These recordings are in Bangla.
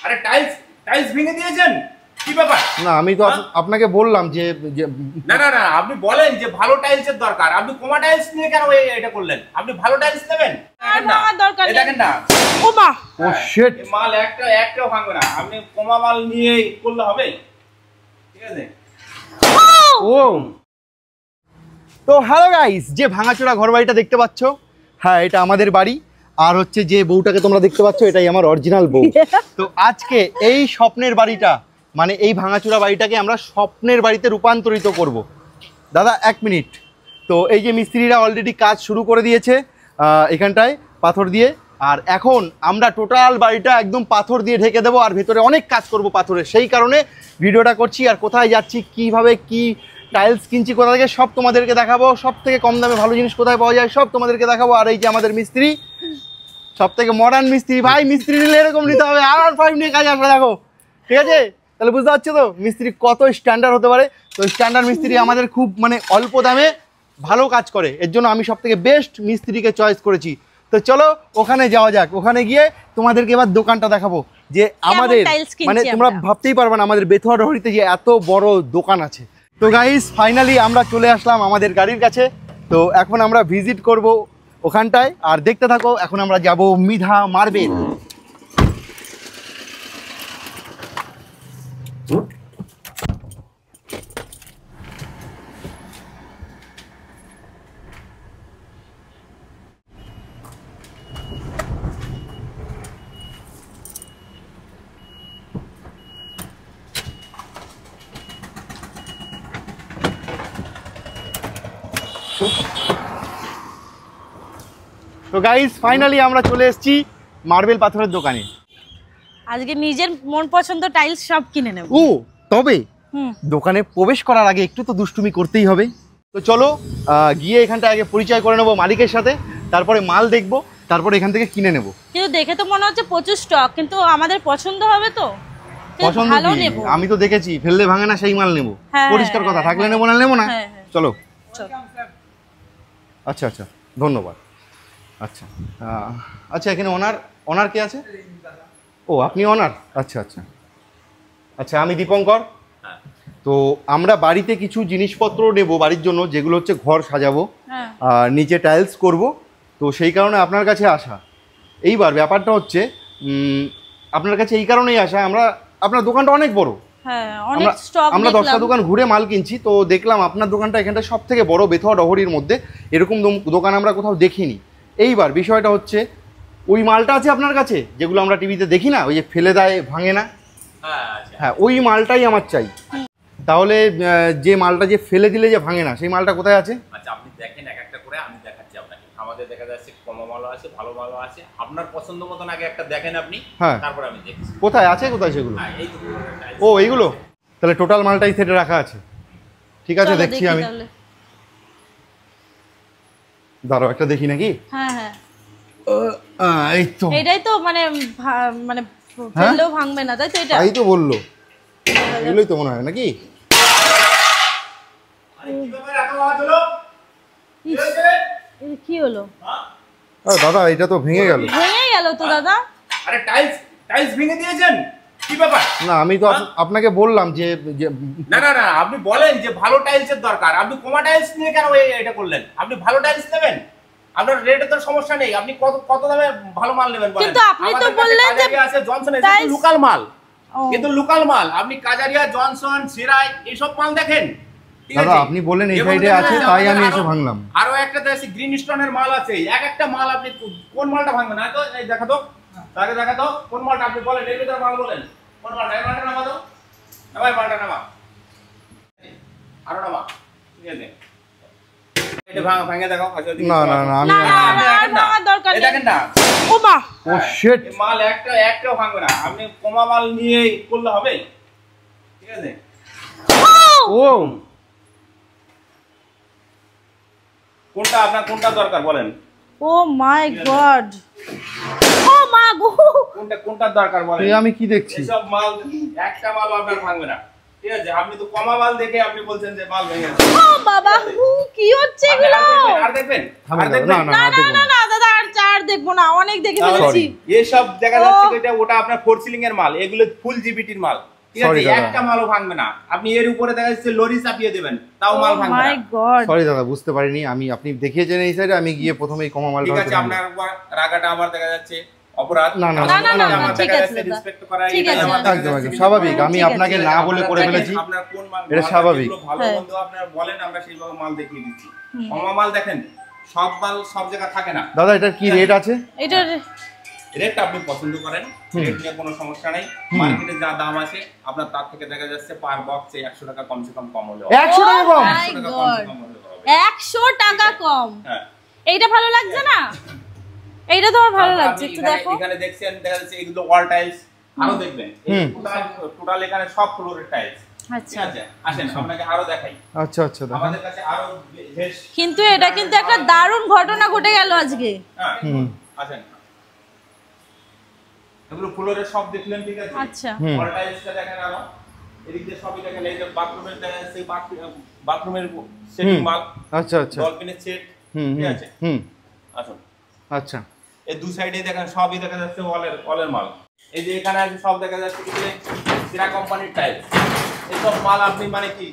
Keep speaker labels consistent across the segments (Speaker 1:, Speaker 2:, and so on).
Speaker 1: আরে টাইলস টাইলস ভেঙে দিয়েছেন, কি ব্যাপার?
Speaker 2: না আমি তো আপনাকে বললাম যে
Speaker 1: না না না, আপনি বলেন যে ভালো টাইলসের দরকার, আপনি কোমা টাইলস নিয়ে কেন এটা করলেন? আপনি ভালো টাইলস নেবেন
Speaker 3: না দরকার নেই।
Speaker 1: দেখেন না,
Speaker 3: ও মা,
Speaker 2: ও শিট,
Speaker 1: মাল একটাও ভাঙবে না, আপনি কোমা মাল নিয়ে করলে হবে? ঠিক আছে।
Speaker 2: ও তো হ্যালো গাইস, যে ভাঙাচোরা ঘর বাড়িটা দেখতে পাচ্ছ, হ্যাঁ এটা আমাদের বাড়ি। আর হচ্ছে যে বউটাকে তোমরা দেখতে পাচ্ছ, এটাই আমার অরিজিনাল বউ। তো আজকে এই স্বপ্নের বাড়িটা, মানে এই ভাঙাচোরা বাড়িটাকে আমরা স্বপ্নের বাড়িতে রূপান্তরিত করব। দাদা এক মিনিট। তো এই যে মিস্ত্রিরা অলরেডি কাজ শুরু করে দিয়েছে এখানটায় পাথর দিয়ে, আর এখন আমরা টোটাল বাড়িটা একদম পাথর দিয়ে ঢেকে দেবো, আর ভেতরে অনেক কাজ করব পাথরের। সেই কারণে ভিডিওটা করছি। আর কোথায় যাচ্ছি, কিভাবে কি টাইলস কিনছি, কোথা থেকে, সব তোমাদেরকে দেখাবো। সব থেকে কম দামে ভালো জিনিস কোথায় পাওয়া যায় সব তোমাদেরকে দেখাবো। আর এই যে আমাদের মিস্ত্রি, সব থেকে মডার্ন মিস্ত্রি ভাই, মিস্ত্রি নিলে এরকম নিতে হবে। R15 নিয়ে কাজ আসলে দেখো, ঠিক আছে? তাহলে বুঝতে পারছো তো মিস্ত্রি কত স্ট্যান্ডার্ড হতে পারে। তো স্ট্যান্ডার্ড মিস্ত্রি আমাদের খুব মানে অল্প দামে ভালো কাজ করে, এর জন্য আমি সব থেকে বেস্ট মিস্ত্রিকে চয়েস করেছি। তো চলো ওখানে যাওয়া যাক। ওখানে গিয়ে তোমাদেরকে এবার দোকানটা দেখাবো, যে আমাদের মানে তোমরা ভাবতেই পারবে না আমাদের বেথুয়া ডহরিতে যে এত বড় দোকান আছে। তো গাইস ফাইনালি আমরা চলে আসলাম আমাদের গাড়ির কাছে। তো এখন আমরা ভিজিট করব ওখানটায়, আর দেখতে থাকো। এখন আমরা যাব মিধা মার্বেল। তো গাইস ফাইনালি আমরা চলে এসেছি মার্বেল পাথরের দোকানে।
Speaker 3: আজকে নিজের মন পছন্দ টাইলস সব কিনে নেব।
Speaker 2: ও তবে দোকানে প্রবেশ করার আগে একটু তো দুষ্টুমি করতেই হবে। তো চলো গিয়ে এখানটা আগে পরিচয় করে নেবো মালিকের সাথে, তারপরে মাল দেখবো, তারপরে এখান থেকে কিনে নেবো।
Speaker 3: কিন্তু দেখে তো মনে হচ্ছে প্রচুর স্টক, কিন্তু আমাদের পছন্দ হবে তো?
Speaker 2: পছন্দ কি, আমি তো দেখেছি ফেললে ভাঙে না সেই মাল নেবো। পরিষ্কার কথা, থাকলে নেবো না নেবো না। চলো। আচ্ছা আচ্ছা, ধন্যবাদ। আচ্ছা আচ্ছা, এখানে ওনার কে আছে? ও আপনি ওনার? আচ্ছা আচ্ছা আচ্ছা, আমি দীপঙ্কর। তো আমরা বাড়িতে কিছু জিনিসপত্র নেব বাড়ির জন্য, যেগুলো হচ্ছে ঘর সাজাবো, নিচে টাইলস করব। তো সেই কারণে আপনার কাছে আসা। এইবার ব্যাপারটা হচ্ছে আপনার কাছে এই কারণেই আসা, আপনার দোকানটা অনেক বড়, আমরা 10টা দোকান ঘুরে মাল কিনছি। তো দেখলাম আপনার দোকানটা এখানটা সব থেকে বড় বেথুয়া ডহরির মধ্যে। এরকম দোকান আমরা কোথাও দেখিনি। এইবার বিষয়টা হচ্ছে ওই মালটা আছে আপনার কাছে, যেগুলো আমরা টিভিতে দেখি না, ওই যে ফেলে দেয় ভাঙে না, হ্যাঁ ওই মালটাই আমার চাই। তাহলে যে মালটা যে ফেলে দিলে যে ভাঙে না, সেই মালটা কোথায় আছে?
Speaker 1: আচ্ছা আপনি দেখেন এক একটা করে, আমি দেখাচ্ছি আপনাকে। আমাদের দেখা যাচ্ছে কমা মালও আছে, ভালো মালও আছে। আপনার পছন্দ মতন আগে একটা দেখেন আপনি, তারপর আমি দেখছি
Speaker 2: কোথায় আছে, কোথায় সেগুলো। ও এইগুলো, তাহলে টোটাল মালটাই সেটে রাখা আছে। ঠিক আছে দেখছি আমি। দাঁড়াও একটা দেখি নাকি।
Speaker 3: হ্যাঁ হ্যাঁ,
Speaker 2: এই তো
Speaker 3: এটাই তো মানে মানে ফেললেও ভাঙবে না, তাই তো? এটা
Speaker 2: তাই তো বললো, এগুলোই তো মনে হয় নাকি।
Speaker 3: কি হলো
Speaker 2: দাদা? এটা তো ভেঙে গেল।
Speaker 3: ভেঙে গেল তো দাদা।
Speaker 1: আরে টাইলস ভেঙে দিয়েছেন, কি ব্যাপার?
Speaker 2: না আমি তো আপনাকে বললাম যে
Speaker 1: না না না, আপনি বলেন যে ভালো টাইলসের দরকার, আপনি কোমা টাইলস নিয়ে কেন এটা করলেন? আপনি ভালো টাইলস নেবেন, আপনার রেটে তো সমস্যা নেই। আপনি কত দামে ভালো মাল নেবেন বলেন?
Speaker 3: কিন্তু আপনি তো বললেন যে
Speaker 1: আছে জনসন, এটা লোকাল মাল, কিন্তু লোকাল মাল। আপনি কাজারিয়া, জনসন, সিরাই এইসব মাল দেখেন।
Speaker 2: দাদা আপনি বললেন এই সাইডে আছে, তাই আমি এসে ভাঙলাম।
Speaker 1: আরো একটা আছে গ্রিন স্টোনের মাল আছে, এক একটা মাল আপনি কোন মালটা ভাঙবেন? না তো এই দেখা তো, তাকে দেখা তো কোন মালটা আপনি বলেন, এর ভিতরে মাল বলেন কোন মালটা। এই মালটা নামা তো না ভাই, মালটা নামা, আরো নামা, ঠিক আছে? এটা ভাঙে দেখাও।
Speaker 2: না না না, আমি
Speaker 3: ভাঙার দরকার নেই।
Speaker 1: দেখেন না,
Speaker 3: ও মা,
Speaker 2: ও শিট,
Speaker 1: মাল একটাও ভাঙবে না, আপনি কোমা মাল নিয়ে করলে হবে, ঠিক আছে?
Speaker 2: ও
Speaker 1: কোনটা আপনার, কোনটা দরকার বলেন?
Speaker 3: ও মাই গড, ও মা গো,
Speaker 1: কোনটা দরকার বলেন?
Speaker 2: আমি কি দেখছি?
Speaker 1: এসব মাল একটা মাল আপনার ভাঙবে না। ঠিক আছে, আপনি তো কমা মাল দেখে আপনি বলছেন যে মাল ভেঙে গেছে।
Speaker 3: ও বাবা কি হচ্ছে এগুলো?
Speaker 1: আর দেখবেন?
Speaker 2: না
Speaker 3: না না না না দাদা আর দেখবো না, অনেক দেখে ফেলেছি।
Speaker 1: এই সব দেখা যাচ্ছে এটা ওটা আপনার ফোর সিলিং এর মাল, এগুলো ফুল জিবিটির মাল। ঠিক আছে, একটা মালও ভাঙবে না। আপনি এর উপরে দেখা যাচ্ছে লরি চাপিয়ে দিবেন, তাও মাল ভাঙবে না।
Speaker 3: মাই গড,
Speaker 2: সরি দাদা, বুঝতে পারিনি। আপনি দেখিয়েছেন এই সাইডে, আমি গিয়ে প্রথমেই কমা মাল।
Speaker 1: ঠিক আছে, আপনার রাগাটা আমার দেখা যাচ্ছে অপরাধ।
Speaker 2: না না
Speaker 3: না
Speaker 1: আমার
Speaker 3: ঠিক
Speaker 1: দেখা
Speaker 3: আছে
Speaker 1: যাচ্ছে
Speaker 3: দাদা,
Speaker 1: রেসপেক্ট করা,
Speaker 3: ঠিক
Speaker 1: এটা
Speaker 3: আছে,
Speaker 1: আমার
Speaker 2: একদম একদম স্বাভাবিক। আমি আপনাকে না বলে করে ফেলেছি,
Speaker 1: আপনার কোন মাল
Speaker 2: এটা স্বাভাবিক।
Speaker 1: ভালো মন্দ আপনারা বলেন, আমরা সেইভাবে মাল দেখিয়ে দিচ্ছি। কমা মাল দেখেন, সব মাল সব জায়গা থাকে না।
Speaker 2: দাদা এটার কি রেট আছে?
Speaker 3: এটা
Speaker 1: রেটটা আপনি পছন্দ করেন, রেট নিয়ে কোনো সমস্যা নাই। মার্কেটে যা দাম আছে আপনার তার থেকে দেখা যাচ্ছে পার বক্সে 100 টাকা কমসে কম কম হলো।
Speaker 2: 100 টাকা কম?
Speaker 1: 100 টাকা কমসে কম হলে হবে।
Speaker 3: 100 টাকা কম?
Speaker 1: হ্যাঁ,
Speaker 3: এইটা ভালো লাগছে না? এইটা তো আমার ভালো লাগছে, একটু দেখো।
Speaker 1: এখানে দেখছেন দেখা যাচ্ছে এগুলো ওয়াল টাইলস, আরো দেখবেন এই টোটাল এখানে সব ফ্লোরের টাইলস।
Speaker 3: আচ্ছা,
Speaker 1: ঠিক আছে, আসেন আপনাকে আরো দেখাই।
Speaker 2: আচ্ছা আচ্ছা দাদা,
Speaker 1: আমাদের কাছে আরো বেশ,
Speaker 3: কিন্তু এটা কিন্তু একটা দারুণ ঘটনা ঘটে গেল আজকে।
Speaker 1: হ্যাঁ আসেন, এগুলো ফ্লোরের সব দেখলেন, ঠিক আছে।
Speaker 3: আচ্ছা,
Speaker 1: ওয়াল টাইলসটা দেখেন, আরো এদিক দিয়ে সবই দেখেন। এই যে বাথরুমের দেখা যাচ্ছে বাথরুমের সেটিং মাল,
Speaker 2: আচ্ছা আচ্ছা,
Speaker 1: ডলফিনের সেট, ঠিক আছে। আসুন,
Speaker 2: আচ্ছা,
Speaker 1: এই দু সাইডে দেখেন সবই দেখা যাচ্ছে ওয়ালের মাল। এই যে এখানে আছে সব দেখা যাচ্ছে কি সিরা কোম্পানির টাইলস। এইসব মাল আপনি মানে কি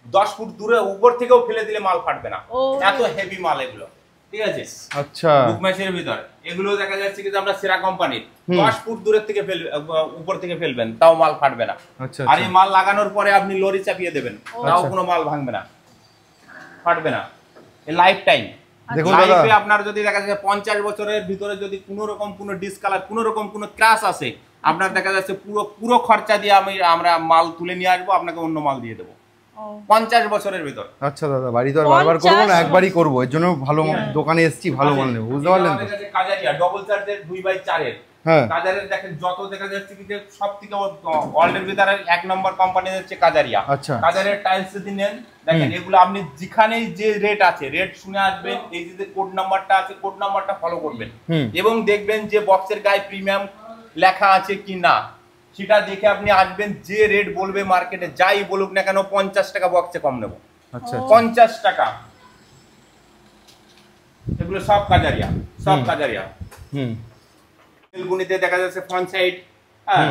Speaker 1: 10 ফুট দূরে উপর থেকেও ফেলে দিলে মাল ফাটবে না, এত হেভি মাল এগুলো। ঠিক আছে,
Speaker 2: আচ্ছা,
Speaker 1: বুক ম্যাচের ভিতর এগুলো দেখা যাচ্ছে কি আমরা সিরা কোম্পানির 10 ফুট দূরের থেকে উপর থেকে ফেলবেন, তাও মাল ফাটবে না।
Speaker 2: আচ্ছা,
Speaker 1: আর এই মাল লাগানোর পরে আপনি লরি চাপিয়ে দেবেন, তাও কোনো মাল ভাঙবে না, ফাটবে না। এই লাইফ টাইম।
Speaker 2: দেখুন দাদা,
Speaker 1: লাইফে আপনার যদি দেখা যাচ্ছে 50 বছরের ভিতরে যদি কোনো রকম কোনো ডিসকালার, কোনো রকম কোনো ক্র্যাশ আসে, আপনার দেখা যাচ্ছে পুরো খরচা দিয়ে আমরা মাল তুলে নিয়ে আসবো, আপনাকে অন্য মাল দিয়ে দেবো 50 বছরের ভিতর।
Speaker 2: আচ্ছা দাদা, বাড়ি তো আর বারবার করবো না, একবারই করবো। এর জন্য ভালো দোকানে এসেছি, ভালো মাল নেবো, বুঝতে পারলেন তো?
Speaker 1: আমাদের কাছে কাজারিয়া ডবল চার্জের 2x4 এর,
Speaker 2: হ্যাঁ,
Speaker 1: কাজারের দেখেন যত দেখা যাচ্ছে কি যে সবথেকে ওয়ার্ল্ডের ভিতরে 1 নম্বর কোম্পানি হচ্ছে কাজারিয়া।
Speaker 2: আচ্ছা,
Speaker 1: কাজারের টাইলস যদি নেন, দেখেন এগুলো আপনি যেখানেই যে রেট আছে, রেট শুনে আসবেন। এই যে কোড নাম্বারটা আছে, কোড নাম্বারটা ফলো করবেন এবং দেখবেন যে বক্সের গায়ে প্রিমিয়াম লেখা আছে কি না, সেটা দেখে আপনি আসবেন। যে রেট বলবে মার্কেটে, যাই বলুক না কেন, 50 টাকা বক্সে কম নেব।
Speaker 2: আচ্ছা,
Speaker 1: 50 টাকা। এগুলো সব কাজারিয়া, সব কাজারিয়া। বেলগুনিতে দেখা যাচ্ছে ফ্রন্ট সাইড, হ্যাঁ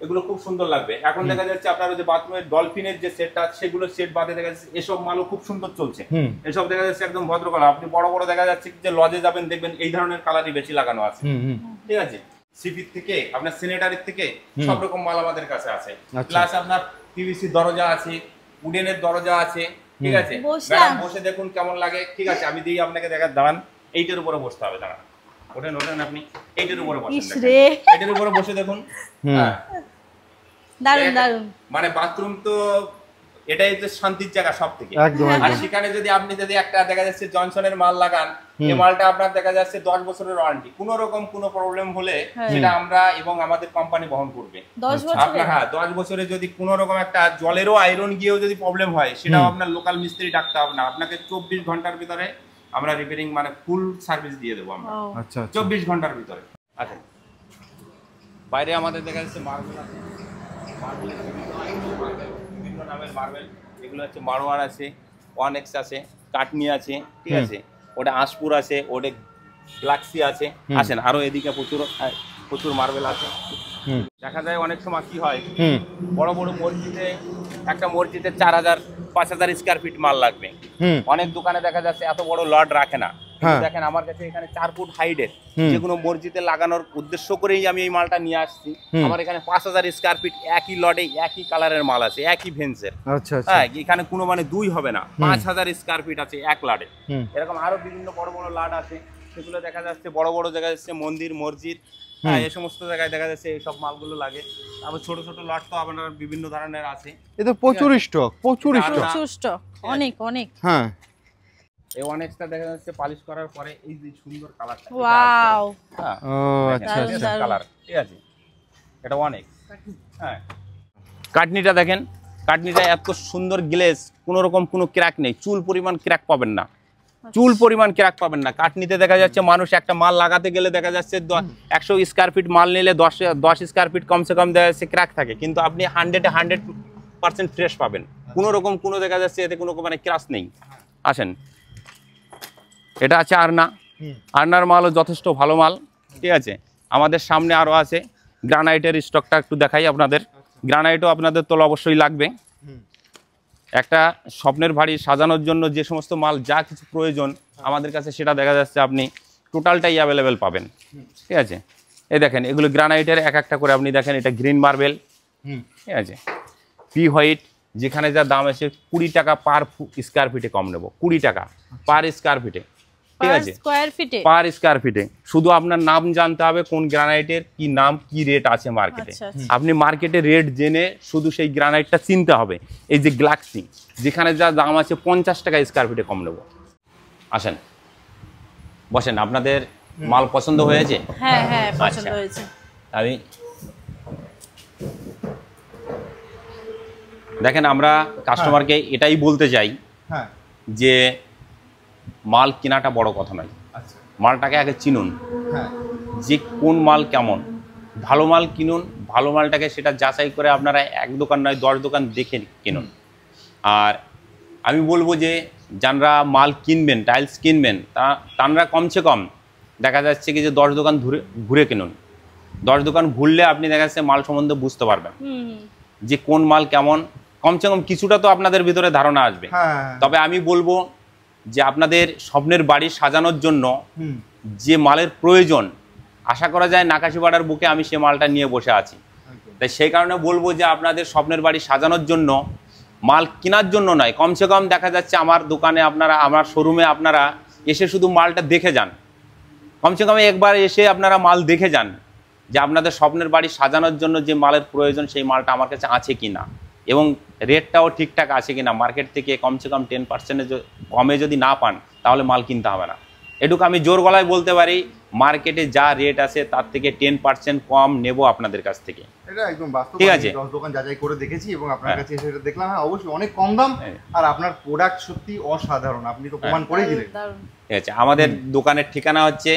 Speaker 1: এগুলো খুব সুন্দর লাগবে। এখন দেখা যাচ্ছে আপনার যে বাথরুমের ডলফিনের যে সেটটা, সেগুলো সেট বাদে দেখা যাচ্ছে এসব মালও খুব সুন্দর চলছে। এসব দেখা যাচ্ছে একদম ভদ্র কালার। আপনি বড় বড় দেখা যাচ্ছে যে লজে যাবেন, দেখবেন এই ধরনের কালারই বেশি লাগানো আছে। ঠিক আছে, সিপির থেকে আপনার সিনেটারের থেকে সব রকম মাল আমাদের কাছে আছে। প্লাস আপনার পিভিসি দরজা আছে, উডেনের দরজা আছে। ঠিক আছে, ম্যাডাম বসে দেখুন কেমন লাগে। ঠিক আছে, আমি দিই আপনাকে, দাঁড়ান, এইটার উপরে বসতে হবে, দাঁড়ান, ওঠেন আপনি এইটার উপরে বসেন, এইটার উপরে বসে দেখুন। হ্যাঁ,
Speaker 3: দারুণ দারুণ।
Speaker 1: মানে বাথরুম তো এটাই তো শান্তির জায়গা সব থেকে। আর সেখানে যদি আপনি একটা দেখা যাচ্ছে জনসনের মাল লাগান, এই মালটা আপনার দেখা যাচ্ছে 10 বছরের ওয়ারেন্টি। কোনো রকম কোনো প্রবলেম হলে সেটা আমরা এবং আমাদের কোম্পানি বহন করবে।
Speaker 3: 10 বছর?
Speaker 1: হ্যাঁ, 10 বছরে যদি কোনো রকম একটা জলেরও আয়রন গিয়েও যদি প্রবলেম হয়, সেটাও আপনার লোকাল মিস্ত্রি ডাকতে হবে না, আপনাকে 24 ঘন্টার ভিতরে আমরা রিপেয়ারিং মানে ফুল সার্ভিস দিয়ে দেবো আমরা।
Speaker 2: আচ্ছা,
Speaker 1: 24 ঘন্টার ভিতরে। আচ্ছা, বাইরে আমাদের দেখা যাচ্ছে মার্বেল আছে, মার্বেলের বিভিন্ন নামের মার্বেল। এগুলো হচ্ছে মারোয়ার আছে, 1x আছে, কাটনি আছে। ঠিক আছে, ওটা আশপুর আছে, ওটা গ্যালাক্সি আছে। আসেন, আরো এদিকে প্রচুর মার্বেল আছে। দেখা যায় অনেক সময় কি হয়, বড় বড় মসজিদে, একটা মসজিদে 4000-5000 স্কয়ার ফিট মাল লাগবে। অনেক দোকানে দেখা যাচ্ছে এত বড় লট রাখে না। দেখেন আমার কাছে এখানে 4 ফুট হাইটের যেগুলো মসজিদে লাগানোর উদ্দেশ্য করেই আমি এই মালটা নিয়ে আসছি। আমার এখানে 5000 স্কয়ার ফিট একই লটে একই কালারের মাল আছে, একই ভেন্সের। হ্যাঁ, এখানে কোনো মানে দুই হবে না, 5000 স্কয়ার ফিট আছে এক লটে। এরকম আরো বিভিন্ন বড় বড় লট আছে, সেগুলো দেখা যাচ্ছে বড় বড় দেখা যাচ্ছে মন্দির, মসজিদ, হ্যাঁ এই সমস্ত জায়গায় দেখা যাচ্ছে এইসব মালগুলো লাগে। আবার ছোট ছোট লট তো আপনার বিভিন্ন ধরনের আছে।
Speaker 2: এ তো প্রচুর স্টক, প্রচুর স্টক,
Speaker 3: অনেক অনেক।
Speaker 2: হ্যাঁ,
Speaker 1: এই অনেকটা দেখা যাচ্ছে পালিশ করার পরে এই যে সুন্দর কালারটা,
Speaker 3: ওয়াও,
Speaker 1: হ্যাঁ
Speaker 2: ও আচ্ছা আচ্ছা
Speaker 1: কালার। ঠিক আছে, এটা অনেক। হ্যাঁ, কাটনিটা দেখেন, কাটনিটা এত সুন্দর গ্লেজ, কোনো রকম কোনো ক্র্যাক নেই, চুল পরিমাণ ক্র্যাক পাবেন না, চুল পরিমাণ ক্র্যাক পাবেন না। কাটনিতে দেখা যাচ্ছে মানুষ একটা মাল লাগাতে গেলে দেখা যাচ্ছে 100 স্কয়ার ফিট মাল নিলে 10 স্কয়ার ফিট কমসে কম দেখা যাচ্ছে ক্র্যাক থাকে, কিন্তু আপনি 100-এ 100 100% ফ্রেশ পাবেন, কোনো রকম কোনো দেখা যাচ্ছে এতে কোনো মানে ক্রাশ নেই। আসেন, এটা আছে আরনা, আরনার মালও যথেষ্ট ভালো মাল, ঠিক আছে। আমাদের সামনে আরও আছে গ্রানাইটের স্টকটা একটু দেখাই আপনাদের। গ্রানাইটও আপনাদের তো অবশ্যই লাগবে। একটা স্বপ্নের বাড়ি সাজানোর জন্য যে সমস্ত মাল যা কিছু প্রয়োজন আমাদের কাছে সেটা দেখা যাচ্ছে আপনি টোটালটাই অ্যাভেলেবেল পাবেন, ঠিক আছে। এই দেখেন এগুলো গ্রানাইটের এক একটা করে আপনি দেখেন, এটা গ্রিন মার্বেল, ঠিক আছে। পি হোয়াইট, যেখানে যা দাম আছে 20 টাকা পার স্কোয়ার ফিটে কম নেব, 20 টাকা পার স্কোয়ার ফিটে, ঠিক আছে, পার স্কোয়ার ফিটে। শুধু আপনার নাম জানতে হবে কোন গ্রানাইটের কি নাম, কি রেট আছে মার্কেটে। আপনি মার্কেটে রেট জেনে শুধু সেই গ্রানাইটটা চিনতে হবে। এই যে গ্যালাক্সি, যেখানে যা দাম আছে 50 টাকা স্কোয়ার ফিটে কম নেব। আসেন বসেন, আপনাদের মাল পছন্দ হয়েছে?
Speaker 3: হ্যাঁ হ্যাঁ পছন্দ হয়েছে।
Speaker 1: আমি দেখেন, আমরা কাস্টমারকে এটাই বলতে চাই যে মাল কেনাটা বড় কথা নয়, মালটাকে আগে চিনুন যে কোন মাল কেমন। ভালো মাল কিনুন, ভালো মালটাকে সেটা যাচাই করে আপনারা এক দোকান নয় 10 দোকান দেখে কিনুন। আর আমি বলবো যে যারা মাল কিনবেন, টাইলস কিনবেন, তারা কমসে কম দেখা যাচ্ছে কি যে 10 দোকান ঘুরে কিনুন। 10 দোকান ঘুরলে আপনি দেখা যাচ্ছে মাল সম্বন্ধে বুঝতে পারবেন যে কোন মাল কেমন, কমসে কম কিছুটা তো আপনাদের ভিতরে ধারণা আসবে। তবে আমি বলবো যে আপনাদের স্বপ্নের বাড়ি সাজানোর জন্য যে মালের প্রয়োজন, আশা করা যায় নাকাশিপাড়ার বুকে আমি সে মালটা নিয়ে বসে আছি। তাই সেই কারণে বলবো যে আপনাদের স্বপ্নের বাড়ি সাজানোর জন্য মাল কেনার জন্য নয়, কমসে কম দেখা যাচ্ছে আমার দোকানে আপনারা, আমার শোরুমে আপনারা এসে শুধু মালটা দেখে যান। কমসে কম একবার এসে আপনারা মাল দেখে যান যে আপনাদের স্বপ্নের বাড়ি সাজানোর জন্য যে মালের প্রয়োজন সেই মালটা আমার কাছে আছে কি না, এবং রেটটাও ঠিকঠাক আছে কিনা। মার্কেট থেকে কমসে কম 10% কমে যদি না পান তাহলে মাল কিনতে হবে না। এটুকু আমি জোর গলায় বলতে পারি, মার্কেটে যা রেট আছে তার থেকে 10% কম নেব আপনাদের কাছ থেকে।
Speaker 2: এটা একদম বাস্তব,
Speaker 1: ঠিক আছে।
Speaker 2: 10 দোকান যাচাই করে দেখেছি এবং আপনার কাছে এসে এটা দেখলাম, হ্যাঁ অবশ্যই অনেক কম দাম, আর আপনার প্রোডাক্ট সত্যি অসাধারণ, আপনি তো প্রমাণ করে দিলেন।
Speaker 1: ঠিক আছে, আমাদের দোকানের ঠিকানা হচ্ছে,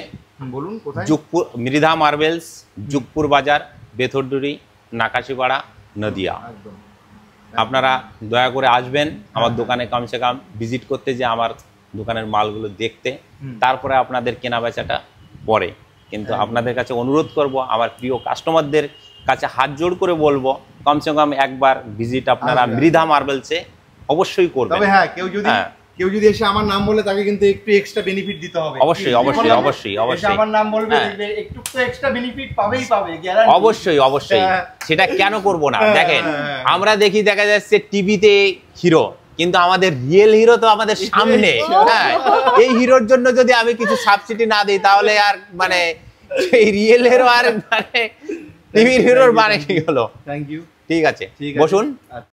Speaker 2: বলুন কোথায়?
Speaker 1: যুগপুর, মৃধা মার্বেলস, যুগপুর বাজার, বেথরডুরি, নাকাশিপাড়া, নদিয়া। আপনারা দয়া করে আসবেন আমার দোকানে, কমসে কম ভিজিট করতে, যে আমার দোকানের মালগুলো দেখতে, তারপরে আপনাদের কেনা বেচাটা পরে। কিন্তু আপনাদের কাছে অনুরোধ করব, আমার প্রিয় কাস্টমারদের কাছে হাত জোড় করে বলবো, কমসে কম একবার ভিজিট আপনারা মৃধা মার্বেলসে অবশ্যই করবেন।
Speaker 2: তবে হ্যাঁ, কেউ যদি এসে আমার নাম বলে তাকে কিন্তু একটু এক্সট্রা বেনিফিট দিতে হবে।
Speaker 1: অবশ্যই অবশ্যই অবশ্যই অবশ্যই
Speaker 2: আমার নাম বলবে, একটু তো এক্সট্রা বেনিফিট পাবেই পাবে, গ্যারান্টি।
Speaker 1: অবশ্যই অবশ্যই, সেটা কেন করব না। দেখেন আমরা দেখি, দেখা যাচ্ছে টিভিতে হিরো, কিন্তু আমাদের রিয়েল হিরো তো আমাদের সামনে। হ্যাঁ, এই হিরোর জন্য যদি আমি কিছু সাবসিডি না দিই তাহলে আর মানে এই রিয়েল হিরো আর মানে টিভির হিরোর মানে কি হলো।
Speaker 2: Thank you.
Speaker 1: ঠিক আছে, বসুন।